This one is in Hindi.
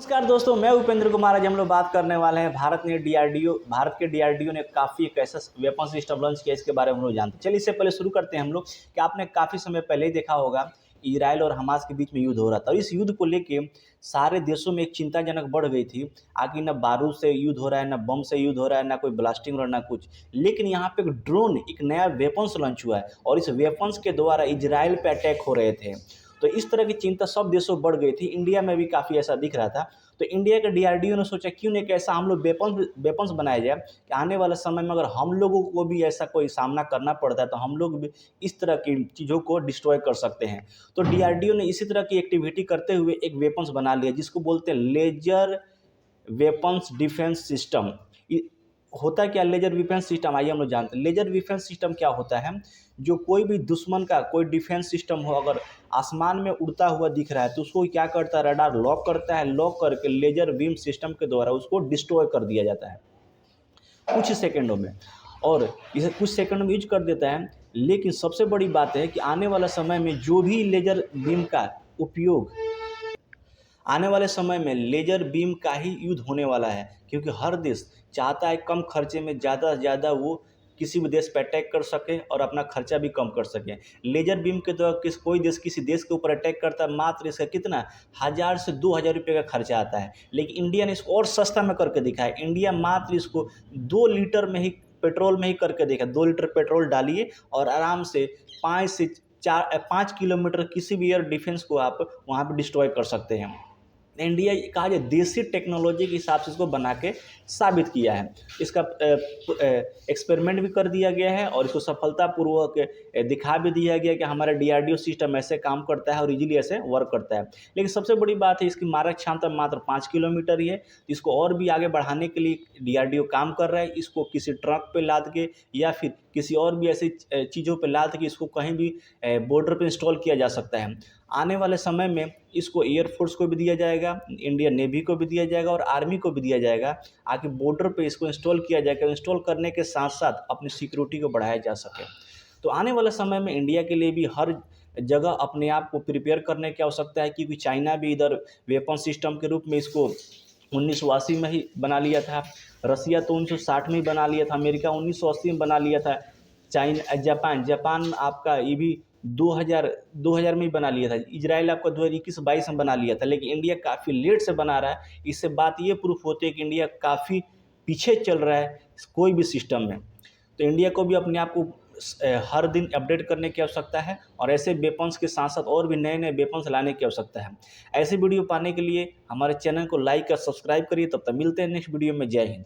नमस्कार दोस्तों, मैं उपेंद्र कुमार। आज हम लोग बात करने वाले हैं भारत के डीआरडीओ ने काफ़ी एक ऐसा वेपन सिस्टम लॉन्च किया, इसके बारे में हम लोग जानते हैं। चलिए इससे पहले शुरू करते हैं हम लोग कि आपने काफ़ी समय पहले ही देखा होगा इजराइल और हमास के बीच में युद्ध हो रहा था, और इस युद्ध को लेके सारे देशों में एक चिंताजनक बढ़ गई थी। आगे न बारूद से युद्ध हो रहा है, न बम से युद्ध हो रहा है, ना कोई ब्लास्टिंग हो रहा है, ना कुछ। लेकिन यहाँ पे एक ड्रोन, एक नया वेपन्स लॉन्च हुआ है, और इस वेपन्स के द्वारा इजराइल पे अटैक हो रहे थे। तो इस तरह की चिंता सब देशों बढ़ गई थी। इंडिया में भी काफ़ी ऐसा दिख रहा था। तो इंडिया के डीआरडीओ ने सोचा क्यों नहीं कैसा हम लोग वेपन्स बनाया जाए कि आने वाले समय में अगर हम लोगों को भी ऐसा कोई सामना करना पड़ता है तो हम लोग भी इस तरह की चीज़ों को डिस्ट्रॉय कर सकते हैं। तो डीआरडीओ ने इसी तरह की एक्टिविटी करते हुए एक वेपन्स बना लिया, जिसको बोलते हैं लेजर वेपन्स डिफेंस सिस्टम। होता क्या लेजर डिफेंस सिस्टम, आइए हम लोग जानते हैं। लेजर डिफेंस सिस्टम क्या होता है? जो कोई भी दुश्मन का कोई डिफेंस सिस्टम हो, अगर आसमान में उड़ता हुआ दिख रहा है तो उसको क्या करता है, रडार लॉक करता है, लॉक करके लेजर बीम सिस्टम के द्वारा उसको डिस्ट्रॉय कर दिया जाता है कुछ सेकंडों में, और इसे कुछ सेकंड में यूज कर देता है। लेकिन सबसे बड़ी बात है कि आने वाला समय में जो भी लेजर बीम का उपयोग, आने वाले समय में लेजर बीम का ही युद्ध होने वाला है, क्योंकि हर देश चाहता है कम खर्चे में ज़्यादा से ज़्यादा वो किसी भी देश पर अटैक कर सके और अपना खर्चा भी कम कर सके। लेजर बीम के द्वारा कोई देश किसी देश के ऊपर अटैक करता है, मात्र इसका कितना 1000 से 2000 रुपये का खर्चा आता है। लेकिन इंडिया ने इसको और सस्ता में करके दिखाया। इंडिया मात्र इसको 2 लीटर में ही, पेट्रोल में ही करके देखा। 2 लीटर पेट्रोल डालिए और आराम से 5 किलोमीटर किसी भी एयर डिफेंस को आप वहाँ पर डिस्ट्रॉय कर सकते हैं। इंडिया कहा जाए देसी टेक्नोलॉजी के हिसाब से इसको बना के साबित किया है। इसका एक्सपेरिमेंट भी कर दिया गया है और इसको सफलतापूर्वक दिखा भी दिया गया कि हमारा डीआरडीओ सिस्टम ऐसे काम करता है और इजीली ऐसे वर्क करता है। लेकिन सबसे बड़ी बात है इसकी मारक क्षमता मात्र 5 किलोमीटर ही है। इसको और भी आगे बढ़ाने के लिए डीआरडीओ काम कर रहा है। इसको किसी ट्रक पे लाद के या फिर किसी और भी ऐसी चीज़ों पे लाद के इसको कहीं भी बॉर्डर पे इंस्टॉल किया जा सकता है। आने वाले समय में इसको एयरफोर्स को भी दिया जाएगा, इंडियन नेवी को भी दिया जाएगा और आर्मी को भी दिया जाएगा। आगे बॉर्डर पे इसको इंस्टॉल किया जाएगा। इंस्टॉल करने के साथ साथ अपनी सिक्योरिटी को बढ़ाया जा सके। तो आने वाले समय में इंडिया के लिए भी हर जगह अपने आप को प्रिपेयर करने की आवश्यकता है, क्योंकि चाइना भी इधर वेपन सिस्टम के रूप में इसको 1980 में ही बना लिया था। रसिया तो 1960 में ही बना लिया था। अमेरिका 1980 में बना लिया था। जापान आपका ये भी 2000 में ही बना लिया था। इजराइल आपका 2021-22 में बना लिया था। लेकिन इंडिया काफ़ी लेट से बना रहा है। इससे बात ये प्रूफ होती है कि इंडिया काफ़ी पीछे चल रहा है कोई भी सिस्टम में। तो इंडिया को भी अपने आप को हर दिन अपडेट करने की आवश्यकता है, और ऐसे वेपन्स के साथ साथ और भी नए नए वेपन्स लाने की आवश्यकता है। ऐसे वीडियो पाने के लिए हमारे चैनल को लाइक और सब्सक्राइब करिए। तब तक मिलते हैं नेक्स्ट वीडियो में। जय हिंद।